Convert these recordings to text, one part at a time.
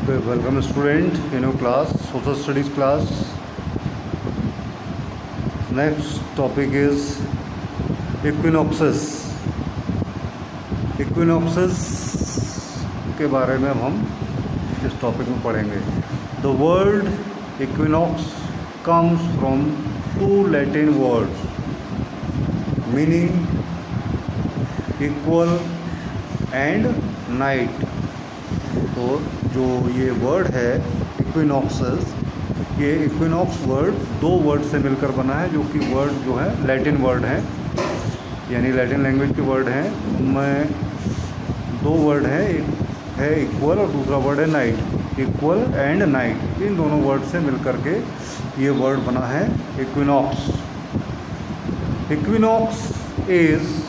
Okay, welcome student in your class, social studies class. Next topic is equinoxes. Equinoxes के बारे में अब हम इस टॉपिक में पढ़ेंगे. The word equinox comes from two Latin words meaning equal and night. तो जो ये वर्ड है इक्विनॉक्सेस, ये इक्विनॉक्स वर्ड दो वर्ड से मिलकर बना है, जो कि वर्ड जो है लैटिन वर्ड हैं, यानी लैटिन लैंग्वेज के वर्ड हैं. उनमें दो वर्ड हैं, एक है इक्वल और दूसरा वर्ड है नाइट. इक्वल एंड नाइट, इन दोनों वर्ड से मिलकर के ये वर्ड बना है equinox. Equinox is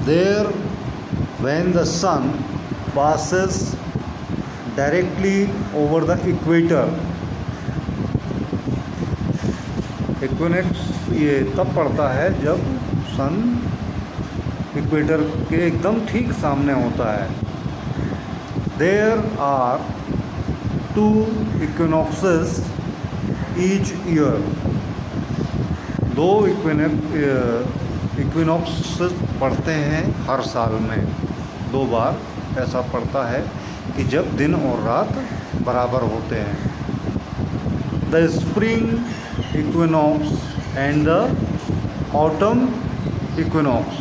there when the sun passes directly over the equator. Equinox ये तब पड़ता है जब सन इक्वेटर के एकदम ठीक सामने होता है. There are two equinoxes each year. दो इक्विनॉक्स पड़ते हैं हर साल में, दो बार ऐसा पड़ता है कि जब दिन और रात बराबर होते हैं. The spring equinox and the autumn equinox.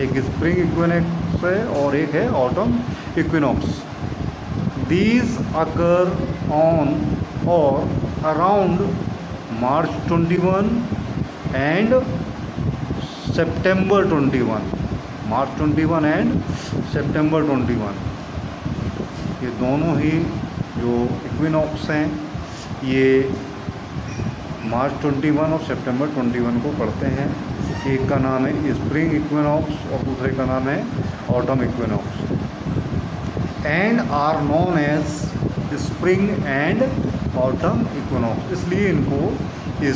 एक स्प्रिंग इक्विनॉक्स है और एक है autumn equinox. These occur on or around March 21 and September 21. March 21 and September 21, ये दोनों ही जो इक्विनॉक्स हैं ये मार्च 21 और सितंबर 21 को पड़ते हैं. एक का नाम है स्प्रिंग इक्विनॉक्स और दूसरे का नाम है autumn equinox. And are known as spring and autumn equinox. इसलिए इनको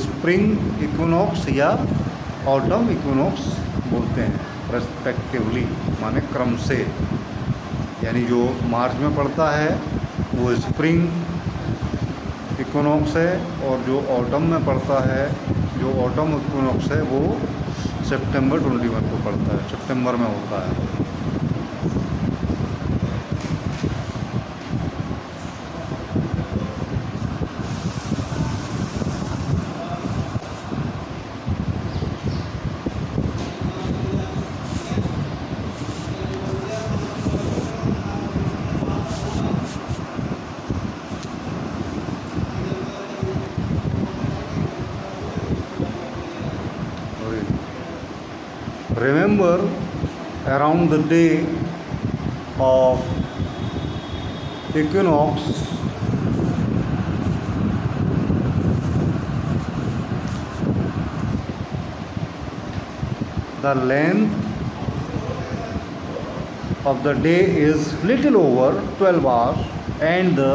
स्प्रिंग इक्विनॉक्स या ऑटम इक्विनॉक्स बोलते हैं रेस्पेक्टिवली, माने क्रम से. यानी जो मार्च में पड़ता है वो स्प्रिंग इक्विनॉक्स है, और जो ऑटम में पड़ता है, जो ऑटम इक्विनॉक्स है, वो सितंबर 21 को पड़ता है, सितंबर में होता है. Remember, around the day of equinox, the length of the day is little over 12 hours and the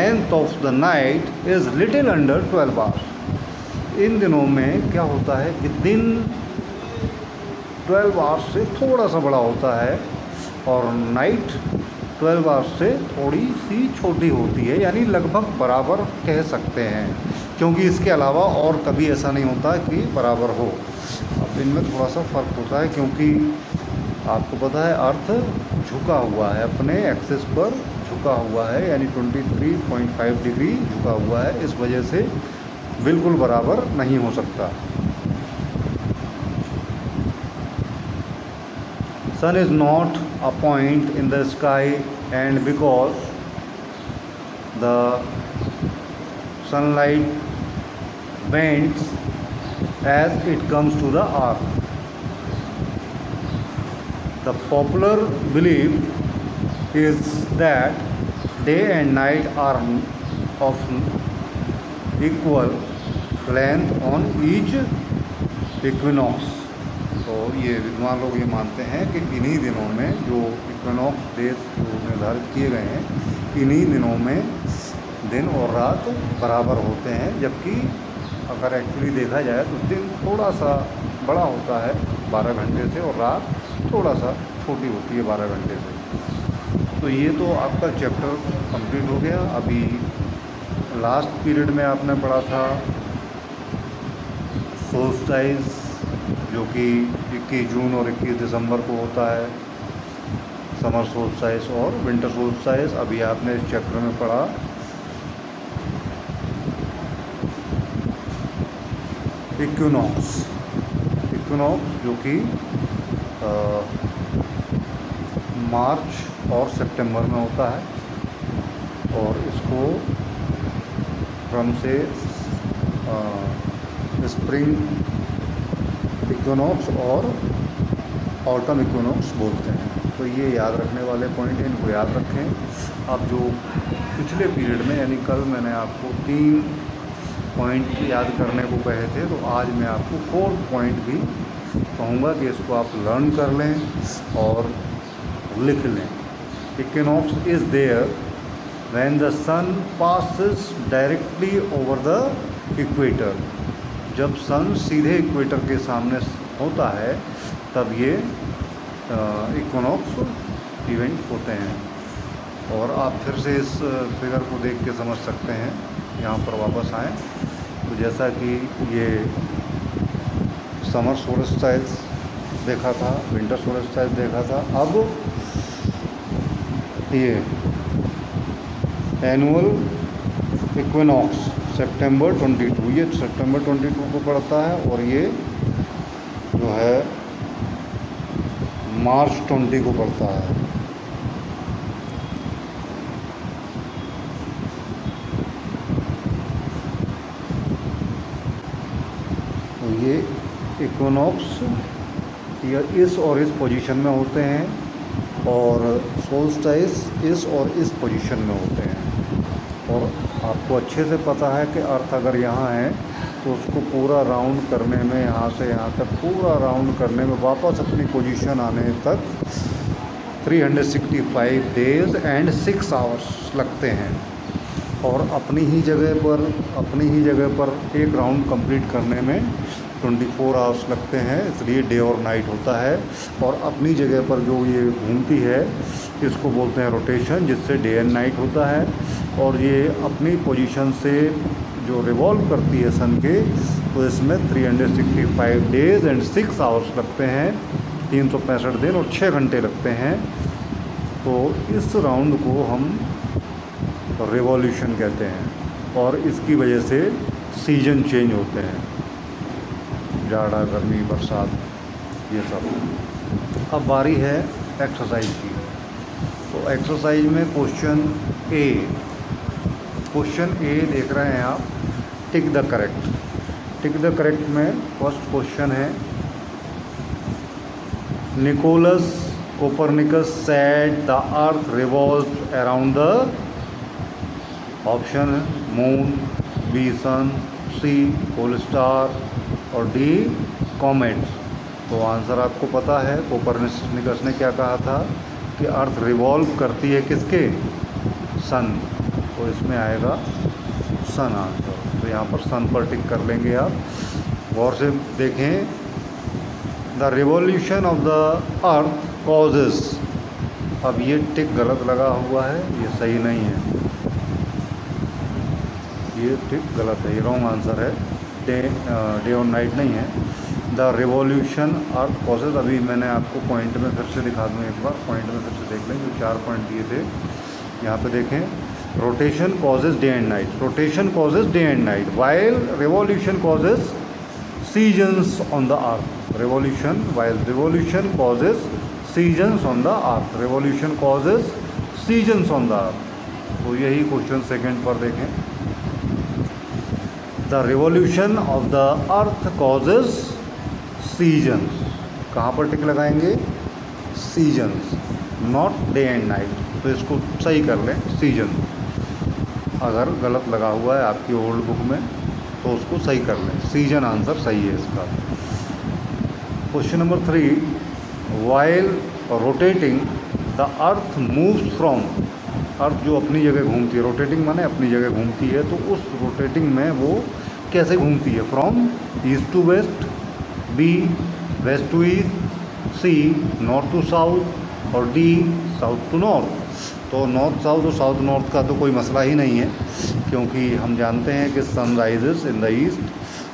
length of the night is little under 12 hours. इन दिनों में क्या होता है कि दिन 12 आवर्स से थोड़ा सा बड़ा होता है और नाइट 12 आवर्स से थोड़ी सी छोटी होती है, यानी लगभग बराबर कह सकते हैं, क्योंकि इसके अलावा और कभी ऐसा नहीं होता कि बराबर हो. अब इनमें थोड़ा सा फ़र्क होता है, क्योंकि आपको पता है अर्थ झुका हुआ है, अपने एक्सिस पर झुका हुआ है, यानी 23.5 डिग्री झुका हुआ है. इस वजह से बिल्कुल बराबर नहीं हो सकता. Sun is not a point in the sky, and because the sunlight bends as it comes to the earth. The popular belief is that day and night are of equal length on each equinox. तो ये विद्वान लोग ये मानते हैं कि इन्हीं दिनों में जो इक्विनॉक्स डेज जो निर्धारित किए गए हैं, इन्हीं दिनों में दिन और रात बराबर होते हैं, जबकि अगर एक्चुअली देखा जाए तो दिन थोड़ा सा बड़ा होता है 12 घंटे से, और रात थोड़ा सा छोटी होती है 12 घंटे से। तो ये तो आपका चैप्टर कंप्लीट हो गया। अभी लास्ट पीरियड में आपने पढ़ा था सोल्स्टाइस, जो कि 21 जून और 21 दिसंबर को होता है, समर सोल्स्टाइस और विंटर सोल्स्टाइस। अभी आपने इस चैप्टर में पढ़ा इक्विनॉक्स, जो कि मार्च और सितंबर में होता है, और इसको क्रम से स्प्रिंग इक्विनॉक्स और ऑटम इक्विनॉक्स बोलते हैं। तो ये याद रखने वाले पॉइंट हैं, इनको याद रखें। अब जो पिछले पीरियड में, यानी कल मैंने आपको 3 पॉइंट याद करने को कहे थे, तो आज मैं आपको 4th पॉइंट भी कहूँगा कि इसको आप लर्न कर लें और लिख लें। Equinox is there when the sun passes directly over the equator. जब सन सीधे इक्वेटर के सामने होता है तब ये इक्विनॉक्स इवेंट होते हैं। और आप फिर से इस फिगर को देख के समझ सकते हैं। यहाँ पर वापस आएँ तो जैसा कि ये समर सोल्स्टाइस देखा था, विंटर सोल्स्टाइस देखा था, अब ये एनुअल इक्विनॉक्स सितंबर 22, ये सितंबर 22 को पड़ता है, और ये जो है मार्च 20 को पड़ता है। तो ये इक्विनॉक्स ये इस और इस पोजीशन में होते हैं, और सोल्स्टाइस इस और इस पोजीशन में होते हैं। और आपको अच्छे से पता है कि अर्थ अगर यहाँ है तो उसको पूरा राउंड करने में, यहाँ से यहाँ तक पूरा राउंड करने में वापस अपनी पोजीशन आने तक 365 डेज़ एंड 6 आवर्स लगते हैं। और अपनी ही जगह पर एक राउंड कंप्लीट करने में 24 आवर्स लगते हैं, इसलिए डे और नाइट होता है। और अपनी जगह पर जो ये घूमती है इसको बोलते हैं रोटेशन, जिससे डे एंड नाइट होता है। और ये अपनी पोजीशन से जो रिवॉल्व करती है सन के, तो इसमें 365 डेज़ एंड 6 आवर्स लगते हैं, 365 दिन और 6 घंटे लगते हैं। तो इस राउंड को हम रिवॉल्यूशन कहते हैं, और इसकी वजह से सीजन चेंज होते हैं, जाड़ा, गर्मी, बरसात, ये सब। अब बारी है एक्सरसाइज की। तो एक्सरसाइज में क्वेश्चन ए देख रहे हैं आप, टिक द करेक्ट में फर्स्ट क्वेश्चन है, Nicholas Copernicus said the earth revolves around the, option है मून, बी सन, सी पोल स्टार और डी कॉमेट्स। तो आंसर आपको पता है, कोपरनिकस ने क्या कहा था कि अर्थ रिवॉल्व करती है किसके, सन। तो इसमें आएगा सन आंसर। तो यहाँ पर सन पर टिक कर लेंगे आप। गौर से देखें, the revolution of the earth causes. अब ये टिक गलत लगा हुआ है, ये सही नहीं है, ये टिक गलत है, ये रॉन्ग आंसर है, डे और नाइट नहीं है। द रिवॉल्यूशन अर्थ कॉजेज, अभी मैंने आपको पॉइंट में फिर से दिखा दूँ, एक बार पॉइंट में फिर से देख लें, जो 4 पॉइंट दिए थे यहाँ पे देखें। Rotation causes day and night, rotation causes day and night, while revolution causes seasons on the earth. Revolution, while revolution causes seasons on the earth, revolution causes seasons on the earth. तो यही question second पर देखें, the revolution of the earth causes seasons, कहाँ पर टिक लगाएंगे, seasons, not day and night. तो इसको सही कर लें, सीजन। अगर गलत लगा हुआ है आपकी ओल्ड बुक में तो उसको सही कर लें, सीजन आंसर सही है इसका। Question number 3, while rotating the earth moves from, earth जो अपनी जगह घूमती है, रोटेटिंग माने अपनी जगह घूमती है, तो उस रोटेटिंग में वो कैसे घूमती है? From east to west, B west to east, C north to south और डी साउथ टू नॉर्थ। तो नॉर्थ साउथ और साउथ नॉर्थ का तो कोई मसला ही नहीं है, क्योंकि हम जानते हैं कि sun rises in the east,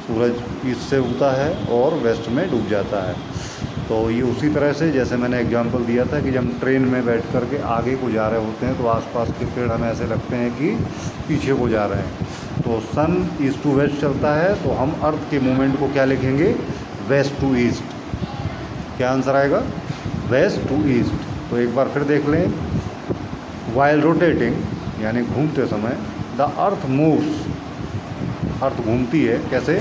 सूरज ईस्ट से उगता है और वेस्ट में डूब जाता है। तो ये उसी तरह से जैसे मैंने एग्जांपल दिया था कि जब हम ट्रेन में बैठ कर के आगे को जा रहे होते हैं तो आसपास के पेड़ हमें ऐसे लगते हैं कि पीछे को जा रहे हैं। तो सन ईस्ट टू वेस्ट चलता है तो हम अर्थ के मूवमेंट को क्या लिखेंगे? West to east. क्या आंसर आएगा? West to east. तो एक बार फिर देख लें, वाइल रोटेटिंग यानी घूमते समय, द अर्थ मूव्स, अर्थ घूमती है कैसे?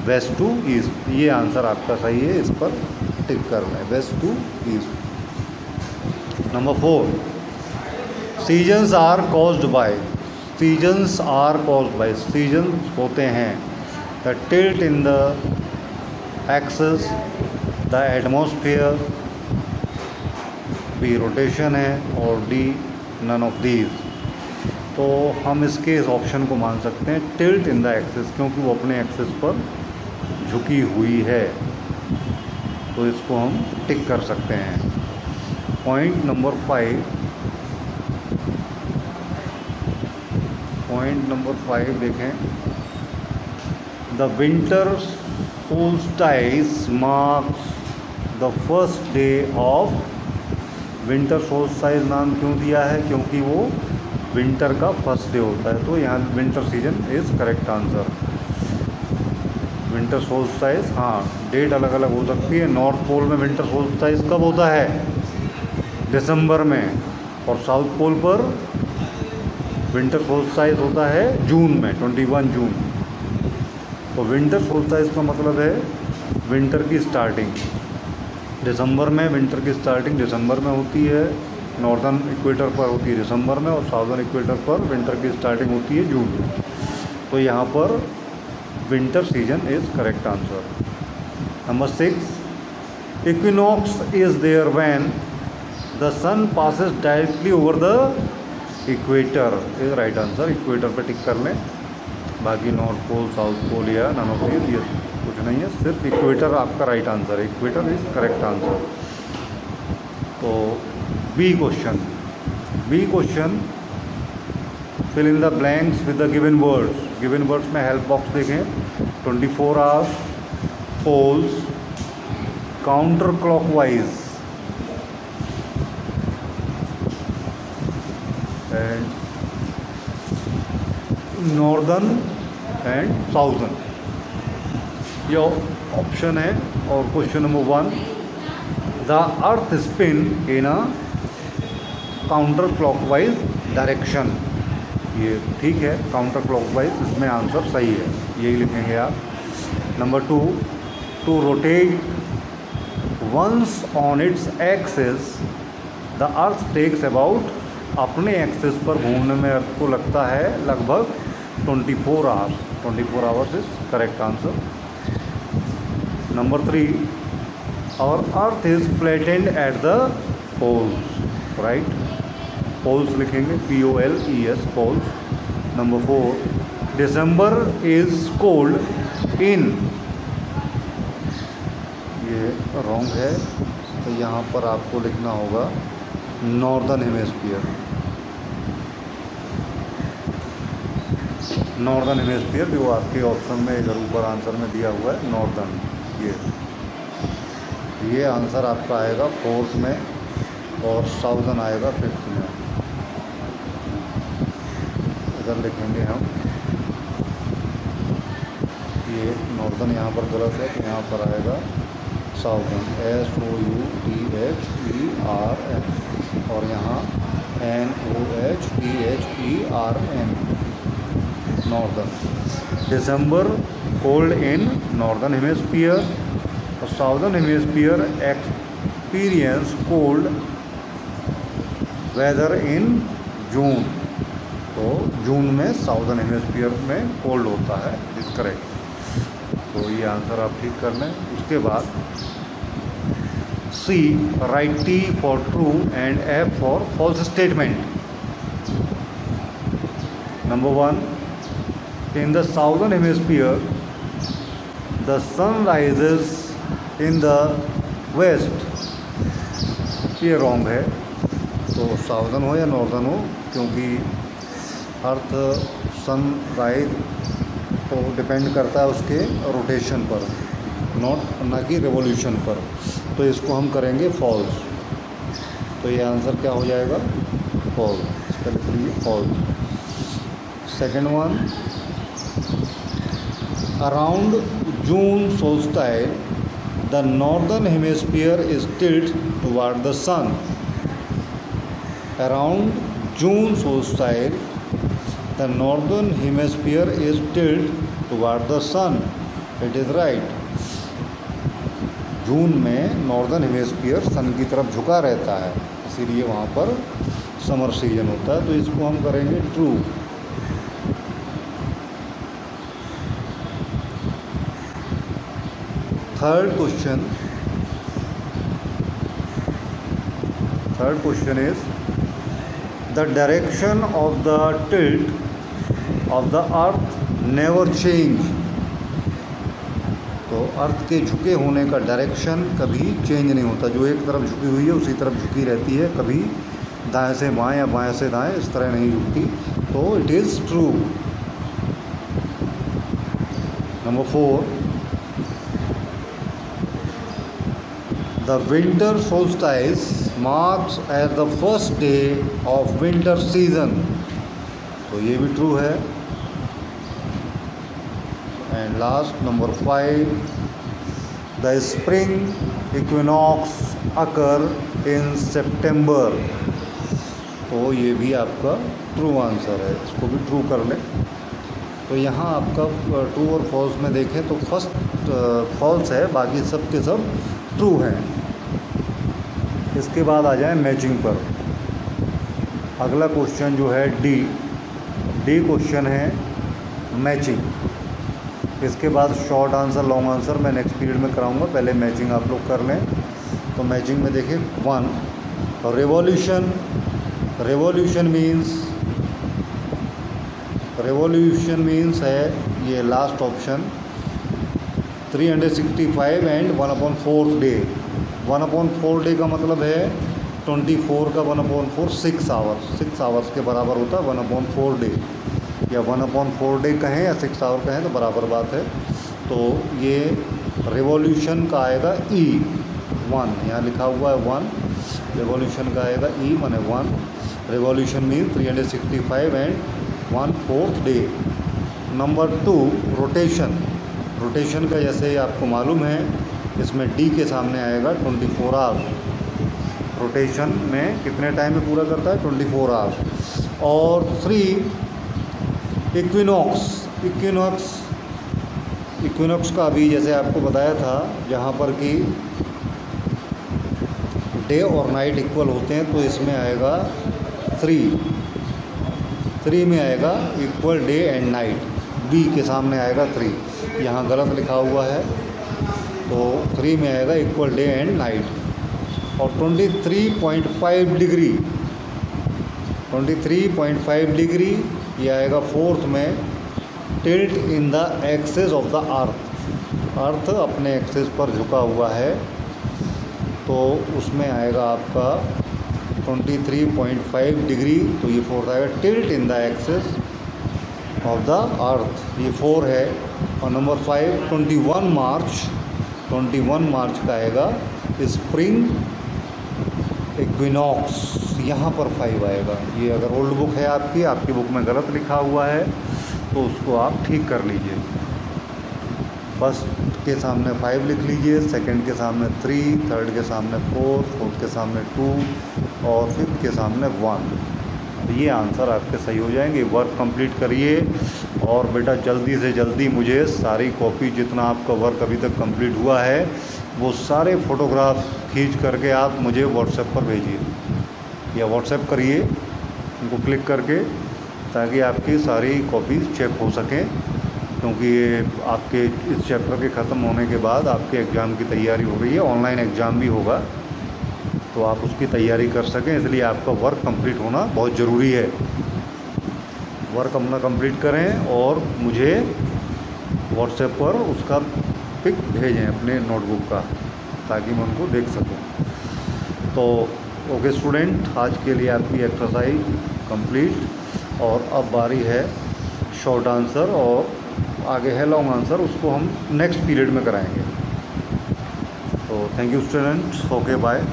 West to east. ये आंसर आपका सही है, इस पर टिक करना है, west to east. Number 4, seasons are caused by, seasons are caused by, seasons होते हैं the tilt in the axis, the atmosphere, B rotation है और डी नन ऑफ दीज। तो हम इसके इस ऑप्शन को मान सकते हैं टिल्ट इन द एक्सिस, क्योंकि वो अपने एक्सिस पर झुकी हुई है, तो इसको हम टिक कर सकते हैं। पॉइंट नंबर 5, पॉइंट नंबर 5 देखें, the winter solstice marks the first day of, winter solstice नाम क्यों दिया है? क्योंकि वो विंटर का फर्स्ट डे होता है, तो यहाँ winter season is correct answer. Winter solstice, हाँ डेट अलग अलग हो सकती है। नॉर्थ पोल में विंटर सोल्स्टाइस कब होता है? दिसंबर में, और साउथ पोल पर विंटर सोल्स्टाइस होता है जून में, 21 जून। तो विंटर सोल्स्टाइस का मतलब है विंटर की स्टार्टिंग। दिसंबर में विंटर की स्टार्टिंग दिसंबर में होती है, नॉर्दर्न इक्वेटर पर होती है दिसंबर में, और साउदर्न इक्वेटर पर विंटर की स्टार्टिंग होती है जून में। तो यहाँ पर winter season is correct answer. Number 6, equinox is there when the sun passes directly over the equator, is right answer. Equator पे टिक कर लें, बाकी नॉर्थ पोल, साउथ पोल या नन ऑफ दीज ये कुछ नहीं है, सिर्फ इक्वेटर आपका राइट आंसर है। Equator is correct answer. तो B question, B question, fill in the blanks with the given words. Given words में हेल्प बॉक्स देखें, 24 hours, poles, counter clockwise and northern and southern, ये option है। और question number 1, the earth spin in a counter clockwise direction, ये ठीक है, counter clockwise, इसमें answer सही है, यही लिखेंगे आप। Number 2, to rotate once on its axis the earth takes about, अपने एक्सिस पर घूमने में अर्थ को लगता है लगभग 24 hours. 24 hours is correct answer. Number 3, और earth is flattened at the poles, right, poles लिखेंगे, POLES, poles. Number 4, December is cold in, ये रॉन्ग है, तो यहाँ पर आपको लिखना होगा नॉर्दर्न हेमिस्फीयर, नॉर्दर्न हेमिस्फीयर जो आपके ऑप्शन में इधर ऊपर आंसर में दिया हुआ है नॉर्दर्न, ये आंसर आपका आएगा 4th में और साउदर्न आएगा 5th में। इधर लिखेंगे हम, ये नॉर्दर्न यहाँ पर गलत है, तो यहाँ पर आएगा साउदर्न, SOUTHERN, और यहाँ NORTHERN, northern. December cold in northern hemisphere, और southern hemisphere experience cold weather in June, तो जून में साउदर्न हेमिस्फीयर में कोल्ड होता है, इज करेक्ट। तो ये आंसर आप ठीक कर लें। उसके बाद C, right T for true and F for false statement. Number 1, In the southern hemisphere, the sun rises in the west. ये रॉन्ग है, तो साउदर्न हो या नॉर्दर्न हो, क्योंकि अर्थ सन राइज तो डिपेंड करता है उसके रोटेशन पर, ना कि रेवोल्यूशन पर। तो इसको हम करेंगे फॉल्स। तो ये आंसर क्या हो जाएगा? फॉल्स। इसका लिख लीजिए false. Second one, around June solstice the northern hemisphere is tilt toward the sun. Around June solstice the northern hemisphere is tilt toward the sun. It is right. June में northern hemisphere सन की तरफ झुका रहता है, इसीलिए वहाँ पर summer season होता है। तो इसको हम करेंगे true. Third question is the direction of the tilt of the earth never change. तो अर्थ के झुके होने का डायरेक्शन कभी चेंज नहीं होता। जो एक तरफ झुकी हुई है उसी तरफ झुकी रहती है, कभी दाएं से बाएं या बाएं से दाएं इस तरह नहीं झुकती। तो it is true. Number 4, the winter solstice marks as the first day of winter season. तो ये भी ट्रू है। And last number 5, the spring equinox occur in September. तो ये भी आपका ट्रू आंसर है, इसको भी ट्रू कर लें। तो यहाँ आपका ट्रू और फॉल्स में देखें तो फर्स्ट फॉल्स है, बाकी सब के सब ट्रू हैं। इसके बाद आ जाए मैचिंग पर। अगला क्वेश्चन जो है डी क्वेश्चन है मैचिंग। इसके बाद शॉर्ट आंसर लॉन्ग आंसर मैं नेक्स्ट पीरियड में कराऊंगा, पहले मैचिंग आप लोग कर लें। तो मैचिंग में देखिए 1, रेवोल्यूशन मीन्स है ये last option 365 and 1/4 day. 1/4 day का मतलब है 24 का 1/4 6 आवर्स। 6 आवर्स के बराबर होता है 1/4 डे, या 1/4 डे कहें या 6 आवर कहें तो बराबर बात है। तो ये रिवॉल्यूशन का आएगा E 1, यहाँ लिखा हुआ है 1, रिवॉल्यूशन का आएगा E माने 1। Revolution mean 365 and 1/4 day. Number 2, rotation का जैसे आपको मालूम है इसमें D के सामने आएगा 24 आवर्स। रोटेशन में कितने टाइम में पूरा करता है? 24 आवर्स। और 3, इक्विनॉक्स का भी जैसे आपको बताया था, जहाँ पर कि डे और नाइट इक्वल होते हैं, तो इसमें आएगा 3 में आएगा equal day and night. B के सामने आएगा 3, यहाँ गलत लिखा हुआ है, तो 3 में आएगा इक्वल डे एंड नाइट। और 23.5 डिग्री ये आएगा 4th में, tilt in the axis of the earth अपने एक्सिस पर झुका हुआ है, तो उसमें आएगा आपका 23.5 डिग्री। तो ये 4th आएगा, tilt in the axis of the earth, ये 4 है। और नंबर 5, 21 मार्च का आएगा स्प्रिंग इक्विनॉक्स, यहाँ पर 5 आएगा। ये अगर ओल्ड बुक है आपकी बुक में गलत लिखा हुआ है तो उसको आप ठीक कर लीजिए। फर्स्ट के सामने 5 लिख लीजिए, सेकंड के सामने 3, थर्ड के सामने 4, फोर्थ के सामने 2 और फिफ्थ के सामने 1। तो ये आंसर आपके सही हो जाएंगे। वर्क कंप्लीट करिए और बेटा जल्दी से जल्दी मुझे सारी कॉपी, जितना आपका वर्क अभी तक कंप्लीट हुआ है, वो सारे फ़ोटोग्राफ खींच करके आप मुझे व्हाट्सएप पर भेजिए, या व्हाट्सएप करिए उनको क्लिक करके, ताकि आपकी सारी कॉपीज़ चेक हो सकें। क्योंकि ये आपके इस चैप्टर के ख़त्म होने के बाद आपके एग्ज़ाम की तैयारी हो रही है, ऑनलाइन एग्ज़ाम भी होगा, तो आप उसकी तैयारी कर सकें, इसलिए आपका वर्क कंप्लीट होना बहुत ज़रूरी है। वर्क अपना कंप्लीट करें और मुझे व्हाट्सएप पर उसका पिक भेजें अपने नोटबुक का, ताकि मैं उनको देख सकूं। तो ओके स्टूडेंट, आज के लिए आपकी एक्सरसाइज कंप्लीट। और अब बारी है शॉर्ट आंसर, और आगे है लॉन्ग आंसर, उसको हम नेक्स्ट पीरियड में कराएंगे। तो thank you student, okay bye.